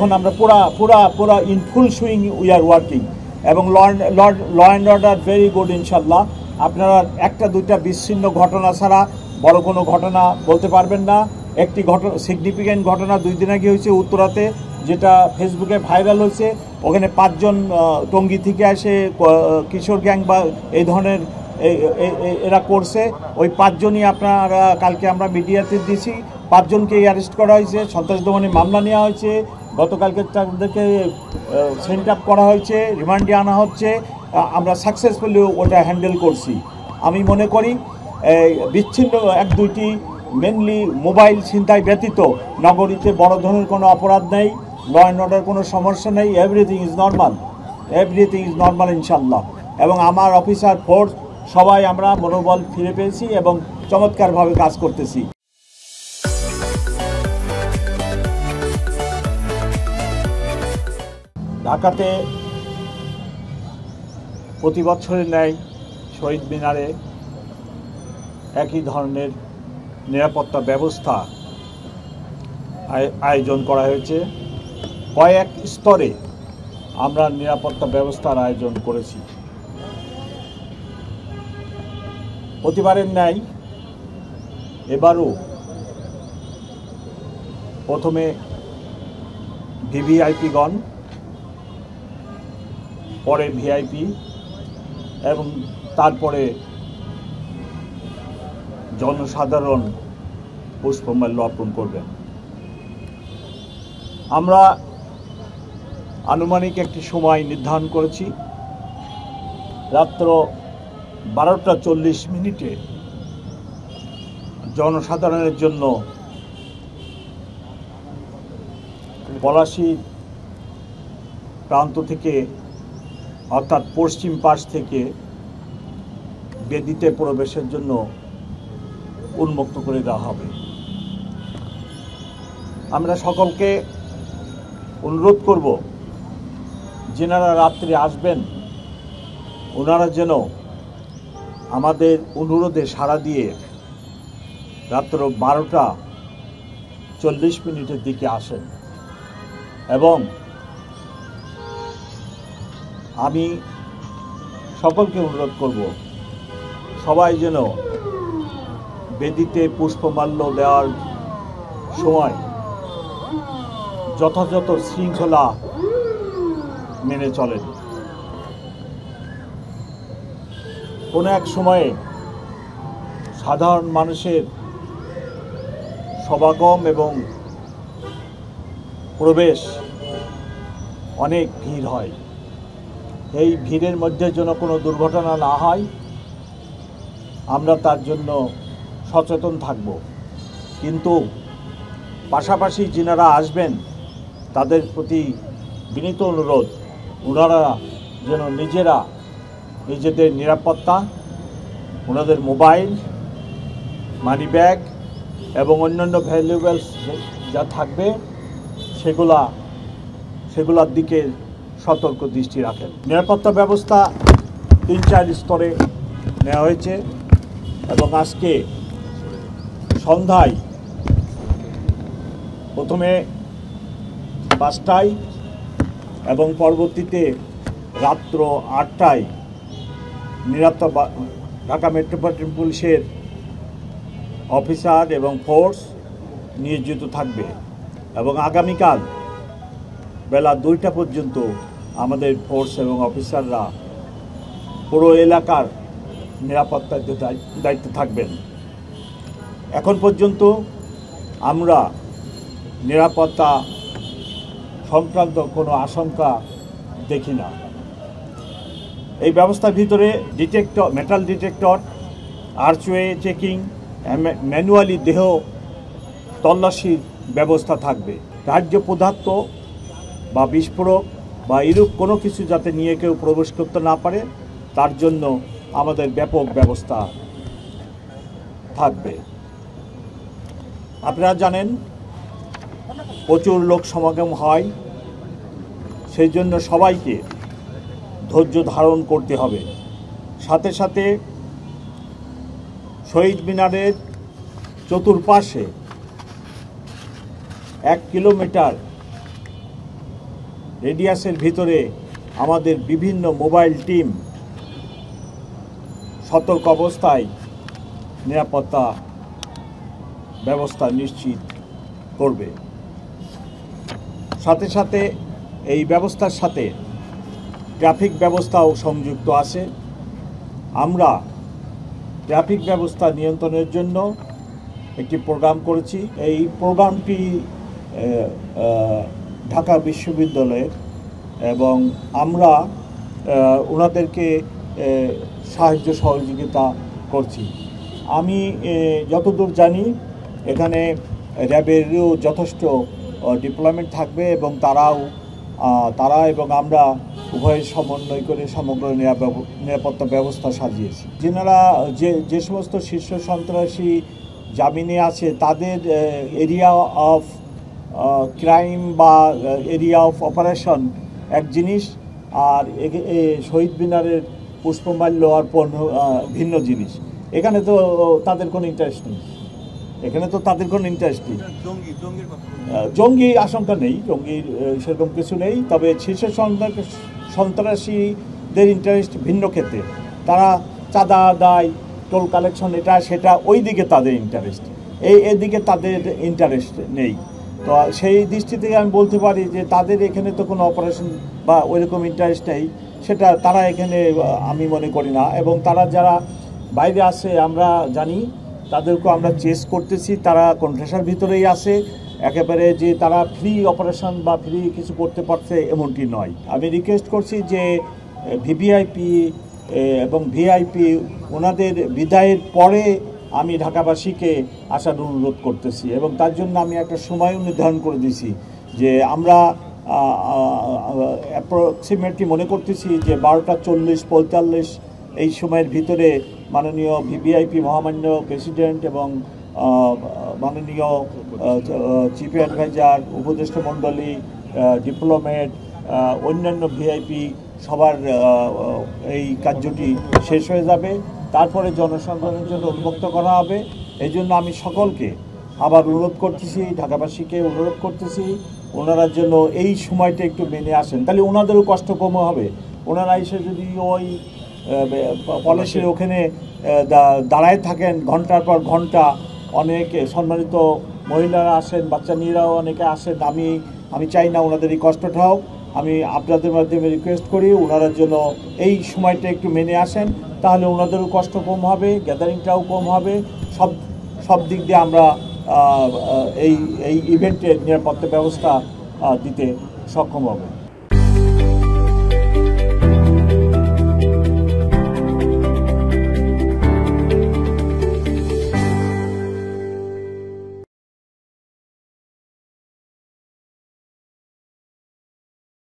এখন আমরা পুরা in full swing we are working, এবং law and order very good ইনশাল্লাহ। আপনারা একটা দুইটা বিচ্ছিন্ন ঘটনা ছাড়া বড় কোনো ঘটনা বলতে পারবেন না। একটি সিগনিফিক্যান্ট ঘটনা 2 দিন আগে হয়েছে উত্তরাতে, যেটা ফেসবুকে ভাইরাল হয়েছে। ওখানে 5 জন টঙ্গী থেকে এসে কিশোর গ্যাং বা এই ধরনের এরা করছে। ওই 5 জনই আপনারা কালকে আমরা মিডিয়াতে দিয়েছি, 5 জনকেই অ্যারেস্ট করা হয়েছে, সন্ত্রাস দমনে মামলা নেওয়া হয়েছে। গতকালকে তাদেরকে সেন্ট আপ করা হয়েছে, রিমান্ডে আনা হচ্ছে। আমরা সাকসেসফুলি ওটা হ্যান্ডেল করছি। আমি মনে করি বিচ্ছিন্ন 1-2টি মেনলি মোবাইল ছিনতাই ব্যতীত নগরীতে বড় ধরনের কোনো অপরাধ নেই, ল অ্যান্ড অর্ডার কোনো সমস্যা নেই। এভরিথিং ইজ নর্মাল ইনশাল্লাহ। এবং আমার অফিসার ফোর্স সবাই আমরা মনোবল ফিরে পেয়েছি এবং চমৎকারভাবে কাজ করতেছি। ঢাকাতে প্রতি বছরের ন্যায় শহীদ মিনারে একই ধরনের নিরাপত্তা ব্যবস্থা আয়োজন করা হয়েছে। কয়েক স্তরে আমরা নিরাপত্তা ব্যবস্থার আয়োজন করেছি। প্রতিবারের ন্যায় এবারও প্রথমে ভিভিআইপিগণ, পরে ভিআইপি এবং তারপরে জনসাধারণ পুষ্পমাল্য অর্পণ করবেন। আমরা আনুমানিক একটি সময় নির্ধারণ করেছি, রাত্র 12:40 জনসাধারণের জন্য পলাশী প্রান্ত থেকে অর্থাৎ পশ্চিম পাশ থেকে বেদিতে প্রবেশের জন্য উন্মুক্ত করে দেওয়া হবে। আমরা সকলকে অনুরোধ করব, যেনারা রাত্রে আসবেন ওনারা যেন আমাদের অনুরোধে সাড়া দিয়ে রাত্র 12:40 দিকে আসেন। এবং আমি সকলকে অনুরোধ করব, সবাই যেন বেদিতে পুষ্পমাল্য দেওয়ার সময় যথাযথ শৃঙ্খলা মেনে চলেন। কোনো এক সময়ে সাধারণ মানুষের সমাগম এবং প্রবেশ অনেক ভিড় হয়। এই ভিড়ের মধ্যে যেন কোনো দুর্ঘটনা না হয়, আমরা তার জন্য সচেতন থাকব। কিন্তু পাশাপাশি যিনারা আসবেন তাদের প্রতি বিনীত অনুরোধ, ওনারা যেন নিজেদের নিরাপত্তা, ওনাদের মোবাইল, মানি ব্যাগ এবং অন্যান্য ভ্যালুয়েবলস যা থাকবে সেগুলোর দিকে সতর্ক দৃষ্টি রাখেন। নিরাপত্তা ব্যবস্থা 3-4 স্তরে নেওয়া হয়েছে এবং আজকে সন্ধ্যায় প্রথমে 5টায় এবং পরবর্তীতে রাত্র 8টায় ঢাকা মেট্রোপলিটন পুলিশের অফিসার এবং ফোর্স নিয়োজিত থাকবে এবং আগামীকাল বেলা 2টা পর্যন্ত আমাদের ফোর্স এবং অফিসাররা পুরো এলাকার নিরাপত্তার দায়িত্বে থাকবেন। এখন পর্যন্ত আমরা নিরাপত্তা সংক্রান্ত কোনো আশঙ্কা দেখি না। এই ব্যবস্থার ভিতরে metal detector, archway checking, manually দেহ তল্লাশির ব্যবস্থা থাকবে। দাহ্য পদার্থ বা বিস্ফোরক বা এরূপ কোনো কিছু যাতে নিয়ে কেউ প্রবেশ করতে না পারে তার জন্য আমাদের ব্যাপক ব্যবস্থা থাকবে। আপনারা জানেন প্রচুর লোক সমাগম হয়, সেই জন্য সবাইকে ধৈর্য ধারণ করতে হবে। সাথে সাথে শহীদ মিনারের চতুর্পাশে 1 কিলোমিটার রেডিয়াসের ভিতরে আমাদের বিভিন্ন মোবাইল টিম সতর্ক অবস্থায় নিরাপত্তা ব্যবস্থা নিশ্চিত করবে। সাথে সাথে এই ব্যবস্থার সাথে ট্রাফিক ব্যবস্থাও সংযুক্ত আছে। আমরা ট্রাফিক ব্যবস্থা নিয়ন্ত্রণের জন্য একটি প্রোগ্রাম করেছি। এই প্রোগ্রামটি ঢাকা বিশ্ববিদ্যালয়ের, এবং আমরা ওনাদেরকে সাহায্য সহযোগিতা করছি। আমি যতদূর জানি এখানে র্যাবেরও যথেষ্ট ডিপ্লয়মেন্ট থাকবে, এবং তারা এবং আমরা উভয়ের সমন্বয় করে সমগ্র নিরাপত্তা ব্যবস্থা সাজিয়েছি। যেনারা যে সমস্ত শীর্ষ সন্ত্রাসী জামিনে আছে তাদের এরিয়া অফ ক্রাইম বা এরিয়া অফ অপারেশন এক জিনিস, আর শহীদ মিনারের পুষ্পমাল্য অর্পণ ভিন্ন জিনিস। এখানে তো তাদের কোনো ইন্টারেস্ট নেই, জঙ্গি আশঙ্কা নেই, জঙ্গির সেরকম কিছু নেই। তবে শীর্ষ সন্ত্রাসীদের ইন্টারেস্ট ভিন্ন ক্ষেত্রে, তারা চাঁদা আদায়, টোল কালেকশন, এটা সেটা, ওই দিকে তাদের ইন্টারেস্ট, এদিকে তাদের ইন্টারেস্ট নেই। তো সেই দৃষ্টি থেকে আমি বলতে পারি যে তাদের এখানে তো কোনো অপারেশন বা ওইরকম ইন্টারেস্ট নেই, সেটা তারা এখানে আমি মনে করি না। এবং তারা যারা বাইরে আছে আমরা জানি, তাদেরকেও আমরা চেস করতেছি, তারা কনফেশনের ভিতরেই আছে। একেবারে যে তারা ফ্রি অপারেশন বা ফ্রি কিছু করতে পারছে এমনটি নয়। আমি রিকোয়েস্ট করছি যে ভিভিআইপি এবং ভিআইপি ওনাদের বিদায়ের পরে আমি ঢাকাবাসীকে আসার অনুরোধ করতেছি, এবং তার জন্য আমি একটা সময় নির্ধারণ করে দিয়েছি যে আমরা অ্যাপ্রক্সিমেটলি মনে করতেছি যে 12:40-45 এই সময়ের ভিতরে মাননীয় ভিভিআইপি মহামান্য প্রেসিডেন্ট এবং মাননীয় চিফ অ্যাডভাইজার, উপদেষ্টা মণ্ডলী, ডিপ্লোমেট, অন্যান্য ভিআইপি সবার এই কার্যটি শেষ হয়ে যাবে। তারপরে জনসাধারণের জন্য উন্মুক্ত করা হবে। এই জন্য আমি সকলকে আবার অনুরোধ করতেছি, ঢাকাবাসীকে অনুরোধ করতেছি, ওনারা যেন এই সময়টা একটু মেনে আসেন, তাহলে ওনাদেরও কষ্ট কম হবে। ওনারা এসে যদি ওই পলাশের ওখানে দাঁড়ায় থাকেন ঘন্টার পর ঘন্টা, অনেকে সম্মানিত মহিলারা আসেন, বাচ্চা মেয়েরাও অনেকে আসেন, আমি চাই না ওনাদের এই কষ্টটা হোক। আমি আপনাদের মাধ্যমে রিকোয়েস্ট করি ওনারা যেন এই সময়টা একটু মেনে আসেন, তাহলে ওনাদেরও কষ্ট কম হবে, গ্যাদারিংটাও কম হবে, সব দিক দিয়ে আমরা এই ইভেন্টের নিরাপত্তা ব্যবস্থা দিতে সক্ষম হবে।